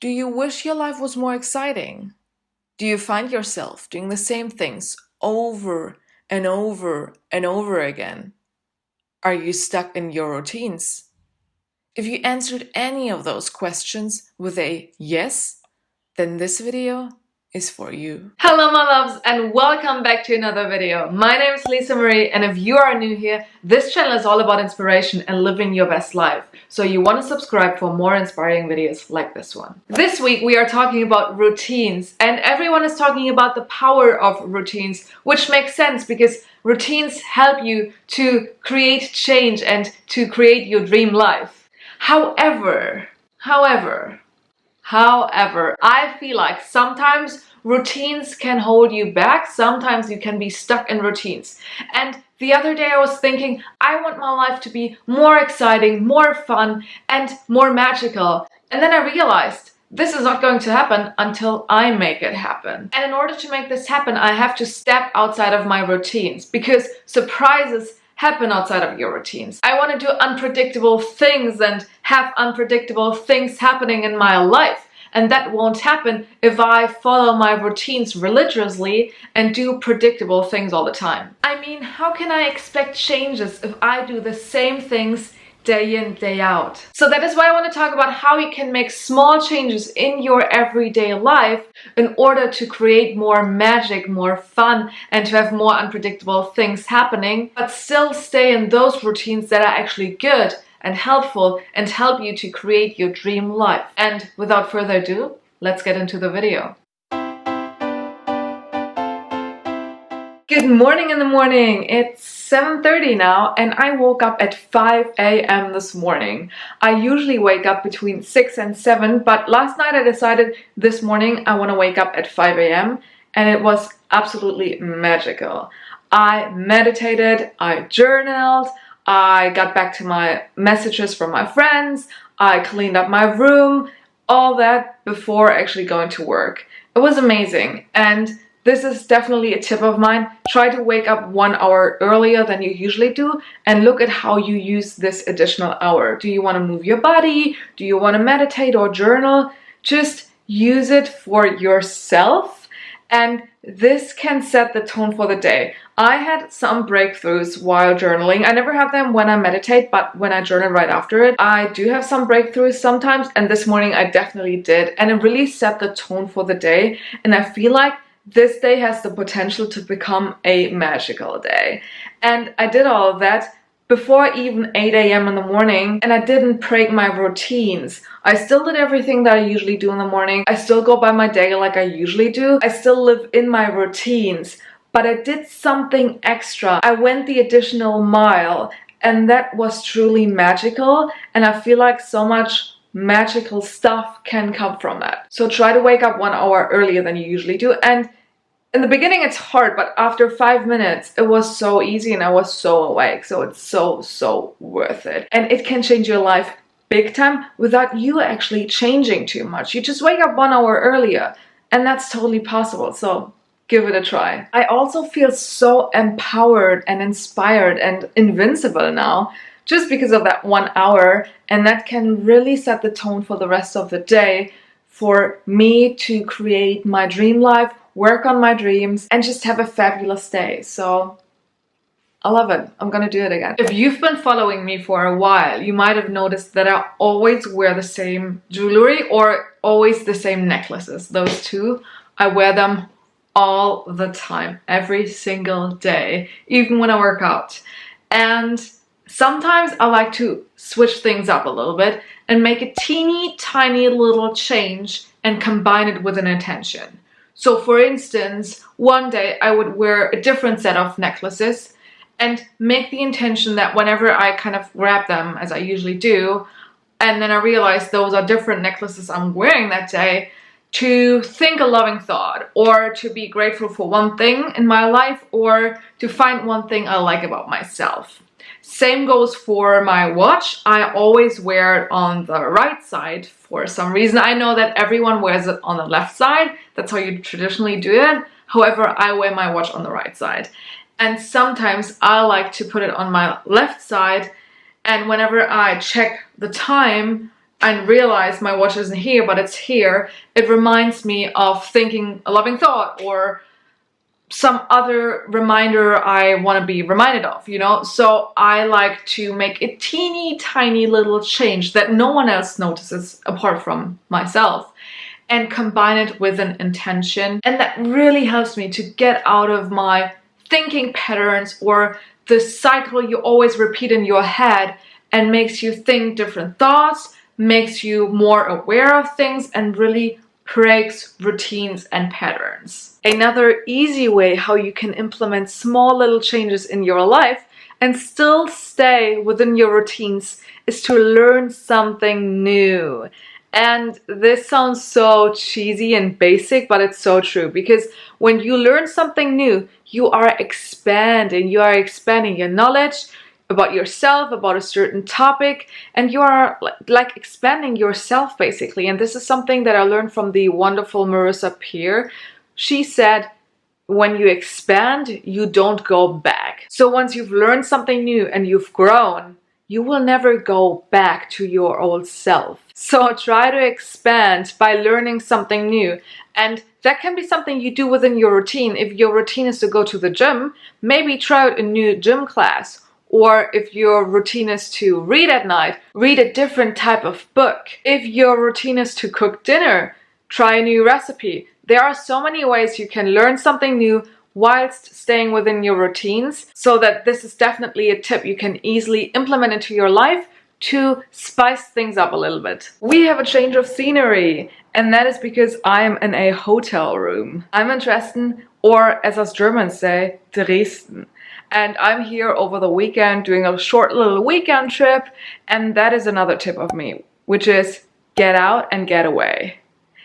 Do you wish your life was more exciting? Do you find yourself doing the same things over and over and over again? Are you stuck in your routines? If you answered any of those questions with a yes, then this video is for you. Hello my loves and welcome back to another video. My name is Lisa Marie, and if you are new here, this channel is all about inspiration and living your best life. So you want to subscribe for more inspiring videos like this one. This week we are talking about routines, and everyone is talking about the power of routines, which makes sense because routines help you to create change and to create your dream life. However, I feel like sometimes routines can hold you back. Sometimes you can be stuck in routines. And the other day I was thinking, I want my life to be more exciting, more fun, and more magical. And then I realized this is not going to happen until I make it happen. And in order to make this happen, I have to step outside of my routines, because surprises happen outside of your routines. I want to do unpredictable things and have unpredictable things happening in my life. And that won't happen if I follow my routines religiously and do predictable things all the time. I mean, how can I expect changes if I do the same things day in, day out? So that is why I want to talk about how you can make small changes in your everyday life in order to create more magic, more fun, and to have more unpredictable things happening, but still stay in those routines that are actually good and helpful and help you to create your dream life. And without further ado, let's get into the video. Good morning in the morning. It's 7:30 now and I woke up at 5 a.m. this morning. I usually wake up between 6 and 7, but last night I decided this morning I want to wake up at 5 a.m. and it was absolutely magical. I meditated, I journaled, I got back to my messages from my friends, I cleaned up my room, all that before actually going to work. It was amazing, and this is definitely a tip of mine. Try to wake up 1 hour earlier than you usually do and look at how you use this additional hour. Do you want to move your body? Do you want to meditate or journal? Just use it for yourself, and this can set the tone for the day. I had some breakthroughs while journaling. I never have them when I meditate, but when I journal right after it, I do have some breakthroughs sometimes, and this morning I definitely did, and it really set the tone for the day, and I feel like this day has the potential to become a magical day. And I did all of that before even 8 a.m. in the morning, and I didn't break my routines. I still did everything that I usually do in the morning. I still go by my day like I usually do. I still live in my routines, but I did something extra. I went the additional mile, and that was truly magical, and I feel like so much magical stuff can come from that. So try to wake up 1 hour earlier than you usually do. And in the beginning it's hard, but after 5 minutes it was so easy and I was so awake. So it's so worth it. And it can change your life big time without you actually changing too much. You just wake up 1 hour earlier and that's totally possible. So give it a try. I also feel so empowered and inspired and invincible now, just because of that 1 hour, and that can really set the tone for the rest of the day for me to create my dream life, work on my dreams, and just have a fabulous day. So I love it. I'm gonna do it again. If you've been following me for a while, you might have noticed that I always wear the same jewelry or always the same necklaces. Those two, I wear them all the time, every single day, even when I work out. And sometimes I like to switch things up a little bit and make a teeny tiny little change and combine it with an intention. So for instance, one day I would wear a different set of necklaces and make the intention that whenever I kind of grab them, as I usually do, and then I realize those are different necklaces I'm wearing that day, to think a loving thought, or to be grateful for one thing in my life, or to find one thing I like about myself. Same goes for my watch. I always wear it on the right side for some reason. I know that everyone wears it on the left side. That's how you traditionally do it. However, I wear my watch on the right side. And sometimes I like to put it on my left side, and whenever I check the time, and realize my watch isn't here, but it's here, it reminds me of thinking a loving thought or some other reminder I want to be reminded of, you know? So I like to make a teeny tiny little change that no one else notices apart from myself, and combine it with an intention. And that really helps me to get out of my thinking patterns or the cycle you always repeat in your head, and makes you think different thoughts, makes you more aware of things, and really breaks routines and patterns. Another easy way how you can implement small little changes in your life and still stay within your routines is to learn something new. And this sounds so cheesy and basic, but it's so true, because when you learn something new, you are expanding your knowledge about yourself, about a certain topic, and you are like expanding yourself basically. And this is something that I learned from the wonderful Marissa Peer. She said, when you expand, you don't go back. So once you've learned something new and you've grown, you will never go back to your old self. So try to expand by learning something new. And that can be something you do within your routine. If your routine is to go to the gym, maybe try out a new gym class. Or if your routine is to read at night, read a different type of book. If your routine is to cook dinner, try a new recipe. There are so many ways you can learn something new whilst staying within your routines, so that this is definitely a tip you can easily implement into your life to spice things up a little bit. We have a change of scenery, and that is because I'm in a hotel room. I'm in Dresden, or as us Germans say, Dresden. And I'm here over the weekend doing a short little weekend trip, and that is another tip of me, which is get out and get away.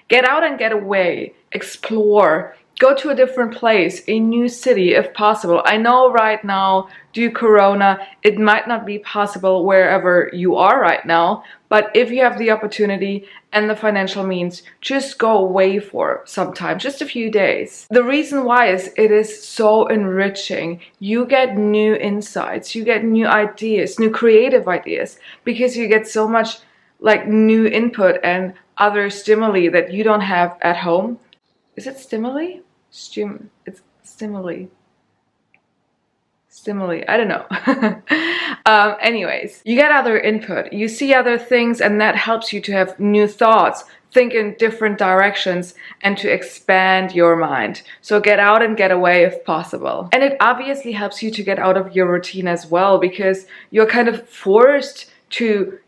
Get out and get away, explore, go to a different place, a new city if possible. I know right now, due to Corona, it might not be possible wherever you are right now, but if you have the opportunity and the financial means, just go away for some time, just a few days. The reason why is it is so enriching. You get new insights, you get new ideas, new creative ideas, because you get so much like new input and other stimuli that you don't have at home. Is it stimuli? It's stimuli. Stimuli, I don't know. Anyways, you get other input, you see other things, and that helps you to have new thoughts, think in different directions, and to expand your mind. So get out and get away if possible. And it obviously helps you to get out of your routine as well, because you're kind of forced to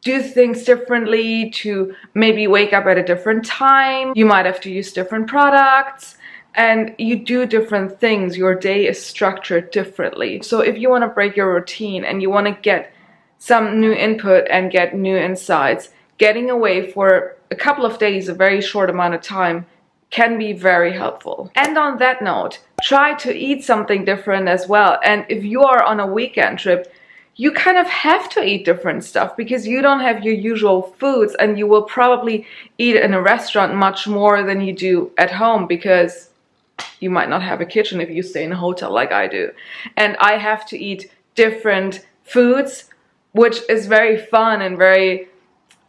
do things differently, to maybe wake up at a different time. You might have to use different products, and you do different things. Your day is structured differently. So if you want to break your routine and you want to get some new input and get new insights, getting away for a couple of days, a very short amount of time, can be very helpful. And on that note, try to eat something different as well. And if you are on a weekend trip, you kind of have to eat different stuff, because you don't have your usual foods, and you will probably eat in a restaurant much more than you do at home, because you might not have a kitchen if you stay in a hotel like I do. And I have to eat different foods, which is very fun and very,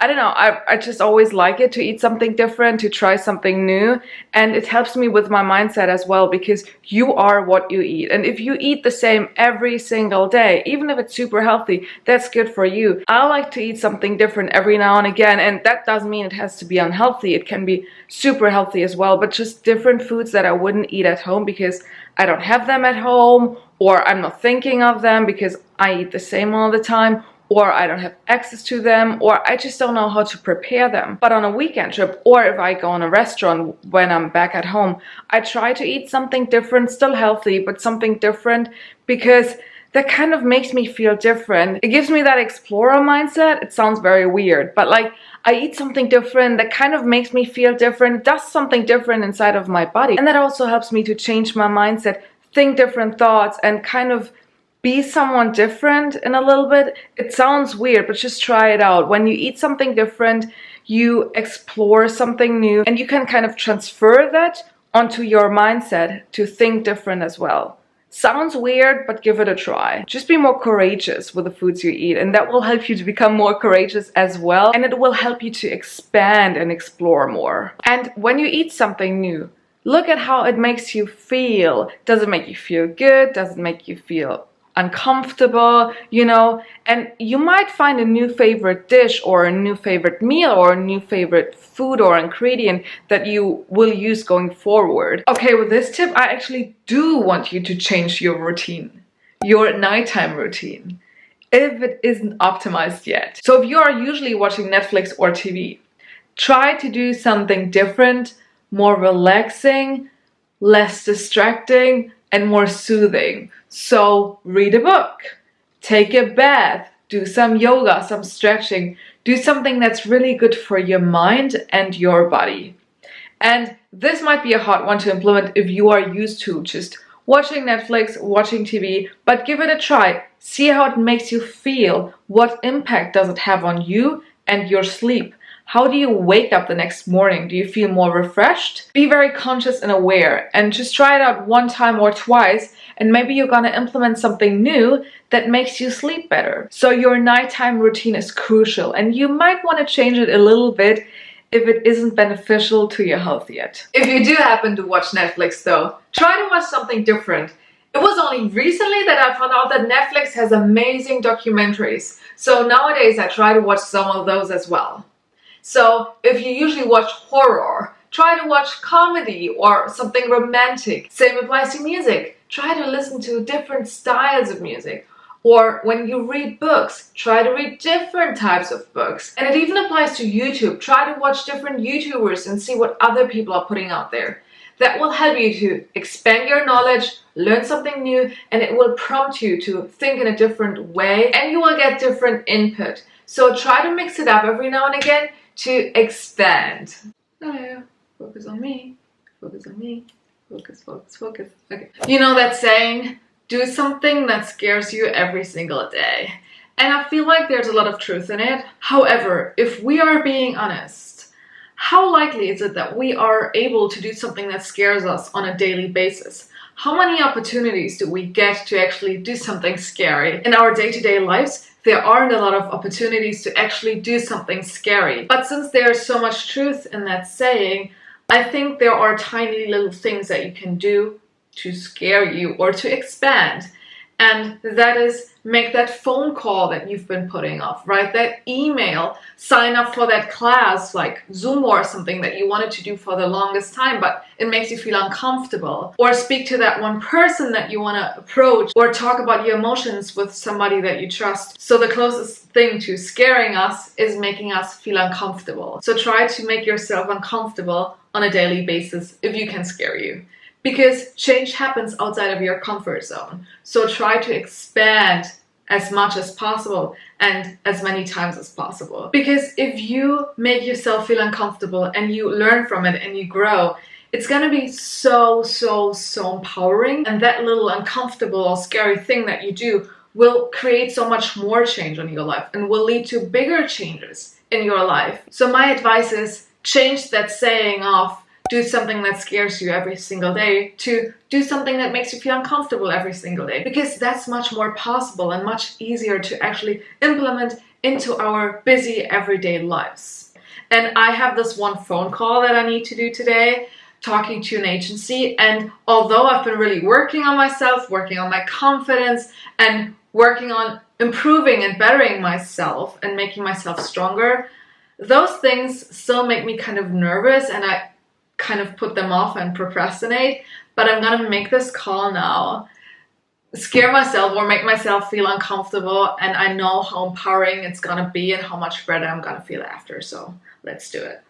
I don't know, I just always like it to eat something different, to try something new. And it helps me with my mindset as well, because you are what you eat. And if you eat the same every single day, even if it's super healthy, that's good for you. I like to eat something different every now and again. And that doesn't mean it has to be unhealthy. It can be super healthy as well, but just different foods that I wouldn't eat at home because I don't have them at home, or I'm not thinking of them because I eat the same all the time, or I don't have access to them, or I just don't know how to prepare them. But on a weekend trip, or if I go in a restaurant when I'm back at home, I try to eat something different, still healthy, but something different, because that kind of makes me feel different. It gives me that explorer mindset. It sounds very weird, but like I eat something different that kind of makes me feel different, it does something different inside of my body. And that also helps me to change my mindset, think different thoughts, and kind of be someone different in a little bit. It sounds weird, but just try it out. When you eat something different, you explore something new, and you can kind of transfer that onto your mindset to think different as well. Sounds weird, but give it a try. Just be more courageous with the foods you eat, and that will help you to become more courageous as well, and it will help you to expand and explore more. And when you eat something new, look at how it makes you feel. Does it make you feel good? Does it make you feel uncomfortable, and you might find a new favorite dish or a new favorite meal or a new favorite food or ingredient that you will use going forward. Okay, with this tip, I actually do want you to change your routine, your nighttime routine, if it isn't optimized yet. So if you are usually watching Netflix or TV, try to do something different, more relaxing, less distracting, and more soothing. So read a book, take a bath, do some yoga, some stretching, do something that's really good for your mind and your body. And this might be a hard one to implement if you are used to just watching Netflix, watching TV, but give it a try. See how it makes you feel. What impact does it have on you and your sleep? How do you wake up the next morning? Do you feel more refreshed? Be very conscious and aware, and just try it out one time or twice, and maybe you're gonna implement something new that makes you sleep better. So your nighttime routine is crucial, and you might want to change it a little bit if it isn't beneficial to your health yet. If you do happen to watch Netflix though, try to watch something different. It was only recently that I found out that Netflix has amazing documentaries. So nowadays I try to watch some of those as well. So if you usually watch horror, try to watch comedy or something romantic. Same applies to music. Try to listen to different styles of music. Or when you read books, try to read different types of books. And it even applies to YouTube. Try to watch different YouTubers and see what other people are putting out there. That will help you to expand your knowledge, learn something new, and it will prompt you to think in a different way, and you will get different input. So try to mix it up every now and again to expand. Oh yeah, focus on me, focus on me, focus, focus, focus. Okay. You know that saying, do something that scares you every single day. And I feel like there's a lot of truth in it. However, if we are being honest, how likely is it that we are able to do something that scares us on a daily basis? How many opportunities do we get to actually do something scary? In our day-to-day lives, there aren't a lot of opportunities to actually do something scary. But since there's so much truth in that saying, I think there are tiny little things that you can do to scare you or to expand. And that is make that phone call that you've been putting off, write that email, sign up for that class like Zoom or something that you wanted to do for the longest time, but it makes you feel uncomfortable. Or speak to that one person that you want to approach, or talk about your emotions with somebody that you trust. So the closest thing to scaring us is making us feel uncomfortable. So try to make yourself uncomfortable on a daily basis if you can scare you. Because change happens outside of your comfort zone. So try to expand as much as possible and as many times as possible. Because if you make yourself feel uncomfortable and you learn from it and you grow, it's gonna be so empowering. And that little uncomfortable or scary thing that you do will create so much more change in your life and will lead to bigger changes in your life. So my advice is change that saying of do something that scares you every single day to do something that makes you feel uncomfortable every single day, because that's much more possible and much easier to actually implement into our busy everyday lives. And I have this one phone call that I need to do today, talking to an agency, and although I've been really working on myself, working on my confidence, and working on improving and bettering myself and making myself stronger, those things still make me kind of nervous, and I kind of put them off and procrastinate. But I'm gonna make this call now, scare myself or make myself feel uncomfortable, and I know how empowering it's gonna be and how much better I'm gonna feel after. So let's do it.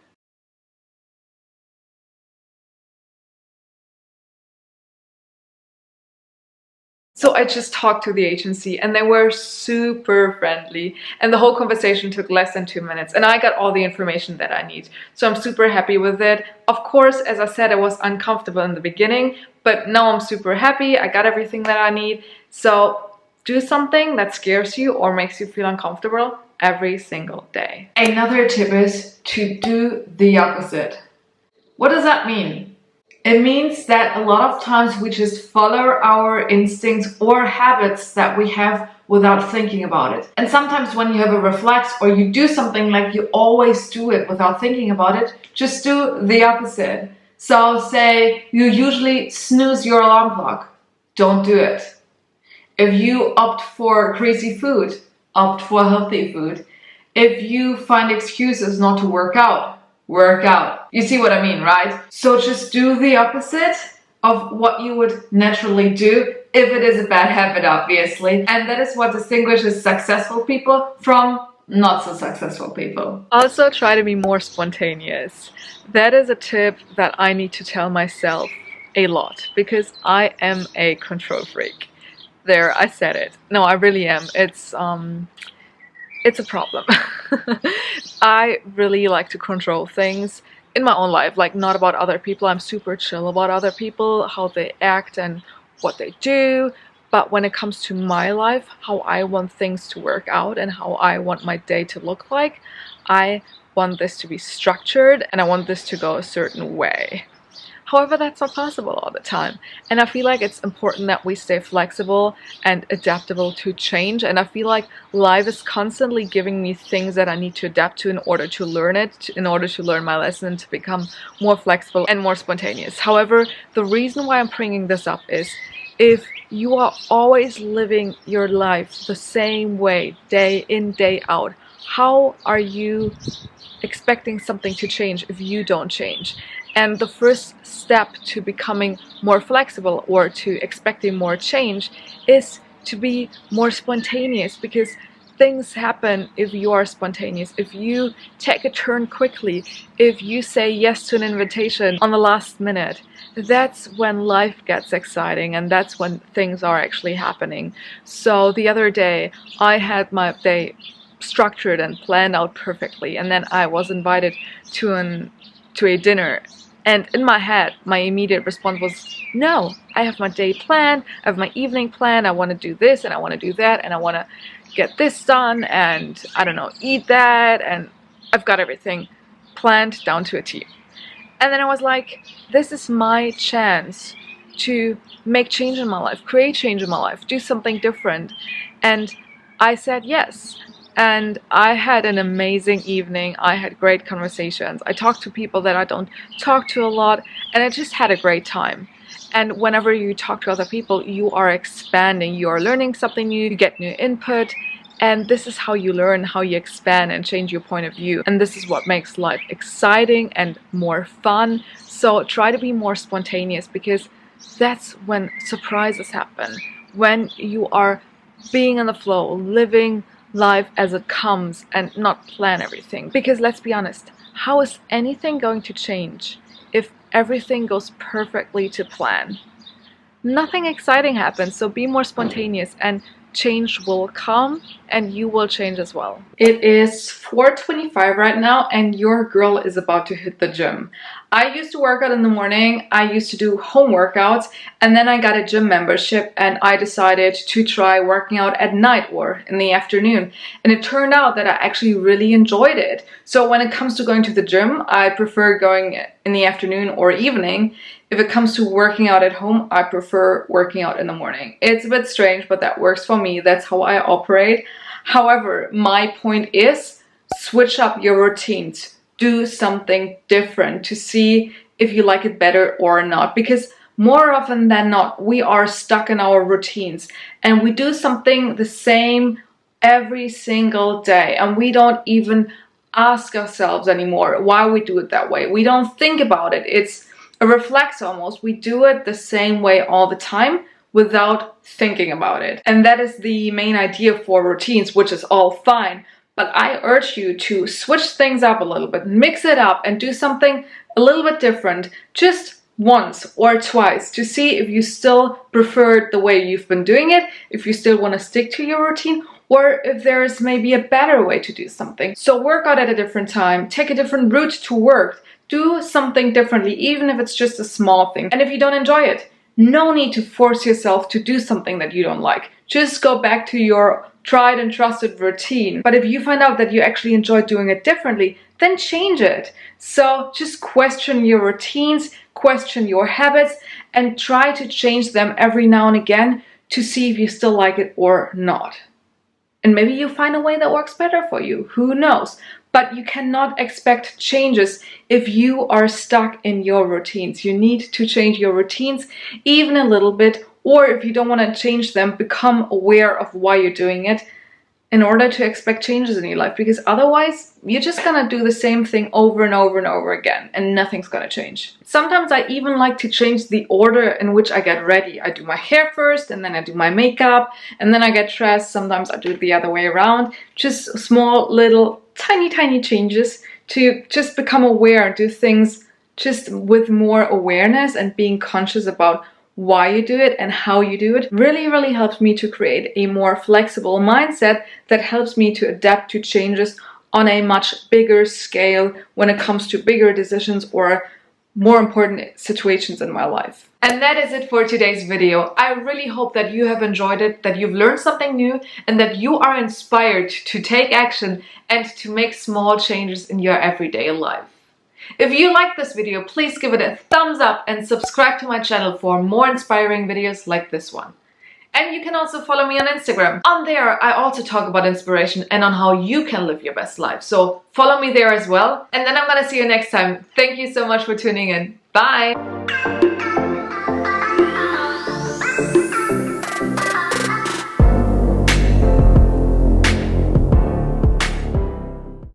So I just talked to the agency and they were super friendly, and the whole conversation took less than 2 minutes, and I got all the information that I need. So I'm super happy with it. Of course, as I said, I was uncomfortable in the beginning, but now I'm super happy. I got everything that I need. So do something that scares you or makes you feel uncomfortable every single day. Another tip is to do the opposite. What does that mean? It means that a lot of times we just follow our instincts or habits that we have without thinking about it. And sometimes when you have a reflex or you do something like you always do it without thinking about it, just do the opposite. So say you usually snooze your alarm clock. Don't do it. If you opt for greasy food, opt for healthy food. If you find excuses not to work out, work out. You see what I mean, right? So just do the opposite of what you would naturally do, if it is a bad habit, obviously. And that is what distinguishes successful people from not so successful people. Also, try to be more spontaneous. That is a tip that I need to tell myself a lot, because I am a control freak. There, I said it. No, I really am. It's a problem. I really like to control things in my own life, like not about other people. I'm super chill about other people, how they act and what they do. But when it comes to my life, how I want things to work out and how I want my day to look like, I want this to be structured and I want this to go a certain way. However, that's not possible all the time. And I feel like it's important that we stay flexible and adaptable to change. And I feel like life is constantly giving me things that I need to adapt to in order to learn it, in order to learn my lesson, to become more flexible and more spontaneous. However, the reason why I'm bringing this up is if you are always living your life the same way, day in, day out, how are you expecting something to change if you don't change? And the first step to becoming more flexible or to expecting more change is to be more spontaneous, because things happen if you are spontaneous. If you take a turn quickly, if you say yes to an invitation on the last minute, that's when life gets exciting and that's when things are actually happening. So the other day I had my day structured and planned out perfectly, and then I was invited to a dinner. And in my head, my immediate response was, no, I have my day planned, I have my evening planned, I want to do this and I want to do that and I want to get this done and, I don't know, eat that, and I've got everything planned down to a T. And then I was like, this is my chance to make change in my life, create change in my life, do something different. And I said yes. And I had an amazing evening. I had great conversations. I talked to people that I don't talk to a lot, and I just had a great time. And whenever you talk to other people, you are expanding, you are learning something new, you get new input, and this is how you learn, how you expand and change your point of view. And this is what makes life exciting and more fun. So try to be more spontaneous, because that's when surprises happen. When you are being in the flow, living life as it comes and not plan everything. Because let's be honest, how is anything going to change if everything goes perfectly to plan? Nothing exciting happens. So be more spontaneous and change will come and you will change as well. It is 4:25 right now and your girl is about to hit the gym. I used to work out in the morning, I used to do home workouts, and then I got a gym membership and I decided to try working out at night or in the afternoon. And it turned out that I actually really enjoyed it. So when it comes to going to the gym, I prefer going in the afternoon or evening. If it comes to working out at home, I prefer working out in the morning. It's a bit strange, but that works for me. That's how I operate. However, my point is, switch up your routines. Do something different to see if you like it better or not. Because more often than not, we are stuck in our routines and we do something the same every single day. And we don't even ask ourselves anymore why we do it that way. We don't think about it. It's a reflex almost. We do it the same way all the time without thinking about it. And that is the main idea for routines, which is all fine. But I urge you to switch things up a little bit, mix it up and do something a little bit different just once or twice to see if you still prefer the way you've been doing it, if you still want to stick to your routine, or if there is maybe a better way to do something. So work out at a different time, take a different route to work, do something differently, even if it's just a small thing. And if you don't enjoy it, no need to force yourself to do something that you don't like. Just go back to your tried and trusted routine. But if you find out that you actually enjoy doing it differently, then change it. So just question your routines, question your habits, and try to change them every now and again to see if you still like it or not. And maybe you find a way that works better for you. Who knows? But you cannot expect changes if you are stuck in your routines. You need to change your routines even a little bit, or if you don't want to change them, become aware of why you're doing it in order to expect changes in your life, because otherwise you're just gonna do the same thing over and over and over again and nothing's gonna change. Sometimes I even like to change the order in which I get ready. I do my hair first and then I do my makeup and then I get dressed. Sometimes I do it the other way around. Just small little tiny changes to just become aware and do things just with more awareness and being conscious about why you do it and how you do it really helps me to create a more flexible mindset that helps me to adapt to changes on a much bigger scale when it comes to bigger decisions or more important situations in my life. And that is it for today's video. I really hope that you have enjoyed it, that you've learned something new, and that you are inspired to take action and to make small changes in your everyday life. If you like this video, please give it a thumbs up and subscribe to my channel for more inspiring videos like this one. And you can also follow me on Instagram. On there, I also talk about inspiration and on how you can live your best life. So follow me there as well. And then I'm gonna see you next time. Thank you so much for tuning in. Bye!